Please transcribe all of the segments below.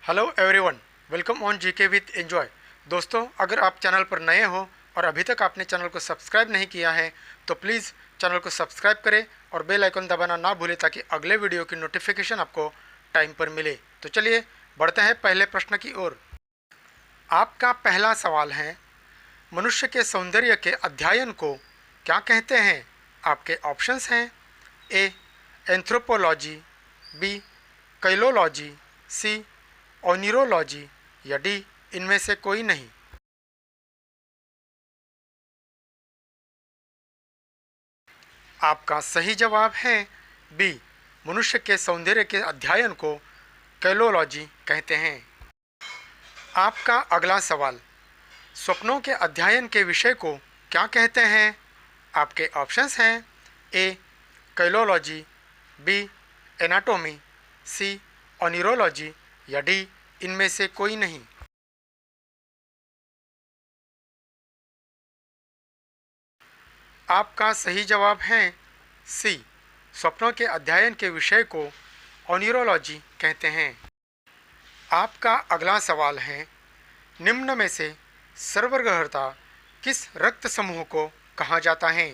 Hello everyone, welcome on GK with enjoy. दोस्तों, अगर आप चैनल पर नए हो और अभी तक आपने चैनल को सब्सक्राइब नहीं किया है तो प्लीज़ चैनल को सब्सक्राइब करें और बेल आइकन दबाना ना भूलें ताकि अगले वीडियो की नोटिफिकेशन आपको टाइम पर मिले। तो चलिए बढ़ते हैं पहले प्रश्न की ओर। आपका पहला सवाल है, मनुष्य के सौंदर्य के अध्ययन को क्या कहते हैं? आपके ऑप्शंस हैं ए एंथ्रोपोलॉजी, बी कैलोलॉजी, सी ओनिरोलॉजी या डी इनमें से कोई नहीं। आपका सही जवाब है बी, मनुष्य के सौंदर्य के अध्ययन को कैलोलॉजी कहते हैं। आपका अगला सवाल, स्वप्नों के अध्ययन के विषय को क्या कहते हैं? आपके ऑप्शंस हैं ए कैलोलॉजी, बी एनाटोमी, सी ओनिरोलॉजी या डी इनमें से कोई नहीं। आपका सही जवाब है सी, स्वप्नों के अध्ययन के विषय को ओनिरोलॉजी कहते हैं। आपका अगला सवाल है, निम्न में से सर्वग्रहता किस रक्त समूह को कहा जाता है?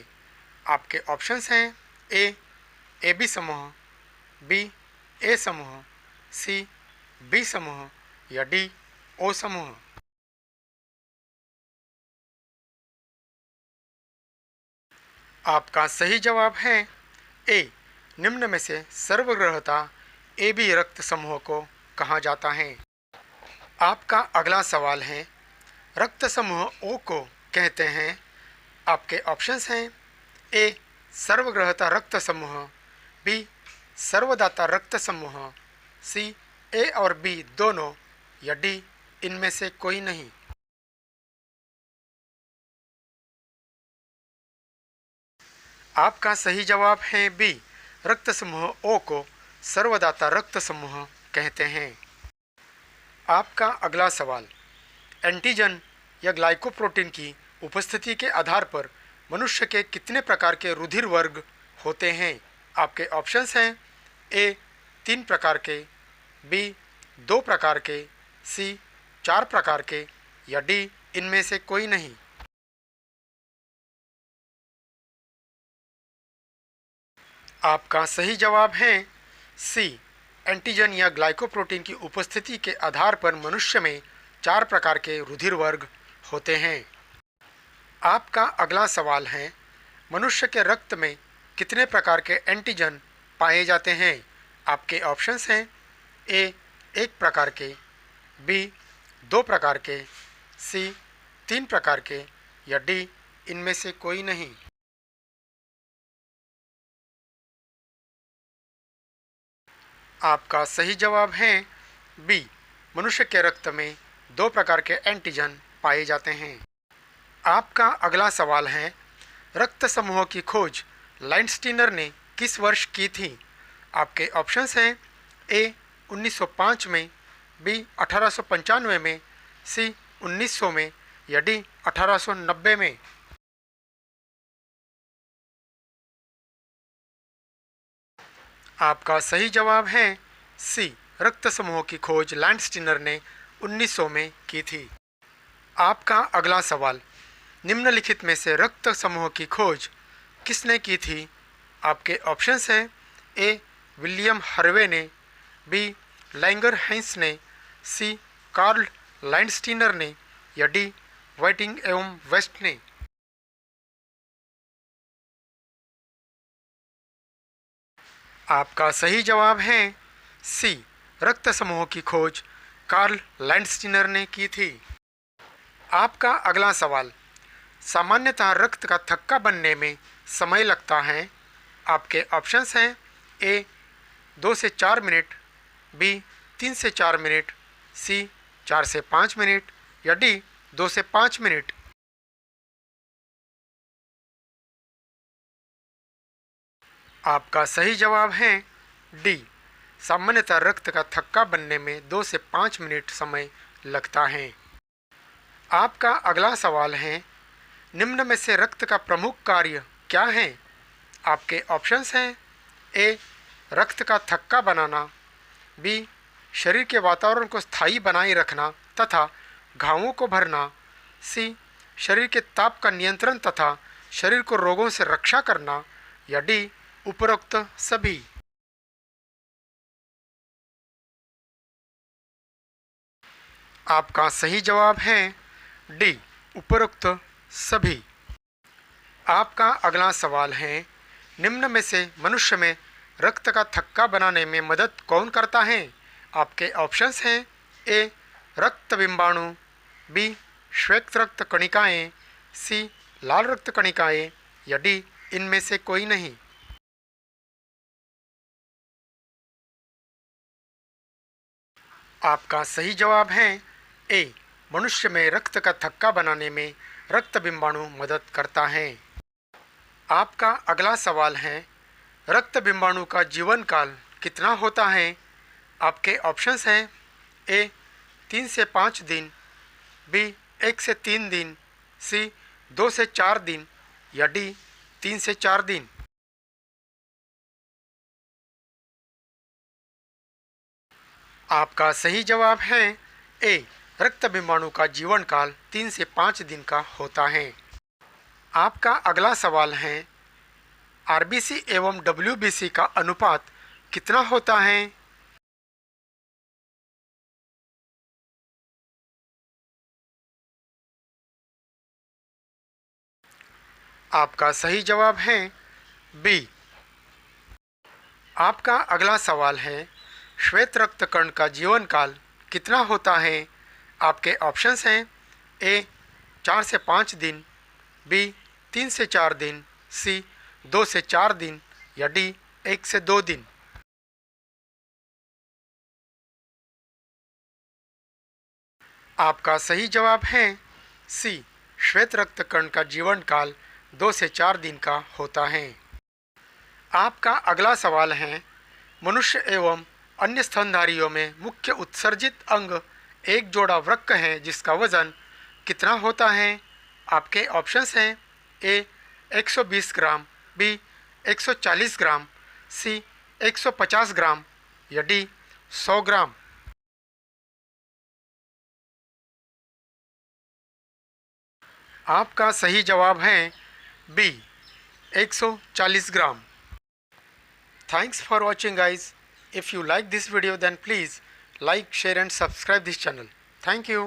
आपके ऑप्शंस हैं ए बी समूह, बी ए समूह, सी बी समूह या डी ओ समूह। आपका सही जवाब है ए, निम्न में से सर्वग्रहता ए बी रक्त समूह को कहा जाता है। आपका अगला सवाल है, रक्त समूह ओ को कहते हैं। आपके ऑप्शंस हैं ए सर्वग्रहता रक्त समूह, बी सर्वदाता रक्त समूह, सी ए और बी दोनों या डी इनमें से कोई नहीं। आपका सही जवाब है बी, रक्त समूह ओ को सर्वदाता रक्त समूह कहते हैं। आपका अगला सवाल, एंटीजन या ग्लाइकोप्रोटीन की उपस्थिति के आधार पर मनुष्य के कितने प्रकार के रुधिर वर्ग होते हैं? आपके ऑप्शंस हैं ए 3 प्रकार के, बी 2 प्रकार के, सी 4 प्रकार के या डी इनमें से कोई नहीं। आपका सही जवाब है सी, एंटीजन या ग्लाइकोप्रोटीन की उपस्थिति के आधार पर मनुष्य में 4 प्रकार के रुधिर वर्ग होते हैं। आपका अगला सवाल है, मनुष्य के रक्त में कितने प्रकार के एंटीजन पाए जाते हैं? आपके ऑप्शंस हैं ए 1 प्रकार के, बी 2 प्रकार के, सी 3 प्रकार के या डी इनमें से कोई नहीं। आपका सही जवाब है बी, मनुष्य के रक्त में 2 प्रकार के एंटीजन पाए जाते हैं। आपका अगला सवाल है, रक्त समूह की खोज लाइनस्टीनर ने किस वर्ष की थी? आपके ऑप्शंस हैं ए 1905 में, बी 1895 में, सी 1900 में या डी 1890 में। आपका सही जवाब है सी, रक्त समूह की खोज लाइनस्टीनर ने 1900 में की थी। आपका अगला सवाल, निम्नलिखित में से रक्त समूह की खोज किसने की थी? आपके ऑप्शंस हैं ए विलियम हार्वे ने, बी लैंगर हैंस ने, सी कार्ल लाइनस्टीनर ने या डी वाइटिंग एवं वेस्ट ने। आपका सही जवाब है सी, रक्त समूह की खोज कार्ल लाइनस्टीनर ने की थी। आपका अगला सवाल, सामान्यतः रक्त का थक्का बनने में समय लगता है। आपके ऑप्शंस हैं ए 2 से 4 मिनट, बी 3 से 4 मिनट, सी 4 से 5 मिनट या डी 2 से 5 मिनट। आपका सही जवाब है डी, सामान्यतः रक्त का थक्का बनने में 2 से 5 मिनट समय लगता है। आपका अगला सवाल है, निम्न में से रक्त का प्रमुख कार्य क्या है? आपके ऑप्शंस हैं ए रक्त का थक्का बनाना, बी शरीर के वातावरण को स्थायी बनाए रखना तथा घावों को भरना। सी, शरीर के ताप का नियंत्रण तथा शरीर को रोगों से रक्षा करना। या डी, उपरोक्त सभी। आपका सही जवाब है डी, उपरोक्त सभी। आपका अगला सवाल है, निम्न में से मनुष्य में रक्त का थक्का बनाने में मदद कौन करता है? आपके ऑप्शंस हैं ए, रक्त बिंबाणु, बी, श्वेत रक्त कणिकाएं, सी, लाल रक्त कणिकाएं, या डी, इनमें से कोई नहीं। आपका सही जवाब है ए, मनुष्य में रक्त का थक्का बनाने में रक्त बिंबाणु मदद करता है। आपका अगला सवाल है, रक्त बिंबाणु का जीवन काल कितना होता है? आपके ऑप्शंस हैं ए, 3 से 5 दिन, बी, 1 से 3 दिन, सी, 2 से 4 दिन, या डी, 3 से 4 दिन। आपका सही जवाब है ए, रक्त बिंबाणु का जीवन काल 3 से 5 दिन का होता है। आपका अगला सवाल है, आरबीसी एवं डब्ल्यूबीसी का अनुपात कितना होता है? आपका सही जवाब है बी। आपका अगला सवाल है, श्वेत रक्त कण का जीवन काल कितना होता है? आपके ऑप्शंस हैं ए, 4 से 5 दिन, बी, 3 से 4 दिन, सी, 2 से 4 दिन, या डी, 1 से 2 दिन। आपका सही जवाब है सी, श्वेत रक्त कण का जीवन काल 2 से 4 दिन का होता है। आपका अगला सवाल है, मनुष्य एवं अन्य स्तनधारियों में मुख्य उत्सर्जित अंग एक जोड़ा वृक्क है जिसका वजन कितना होता है? आपके ऑप्शंस हैं ए, 120 ग्राम, बी, 140 ग्राम, सी, 150 ग्राम, या डी, 100 ग्राम। आपका सही जवाब है B, 140 gram. Thanks for watching guys. If you like this video then please like, share and subscribe this channel. Thank you.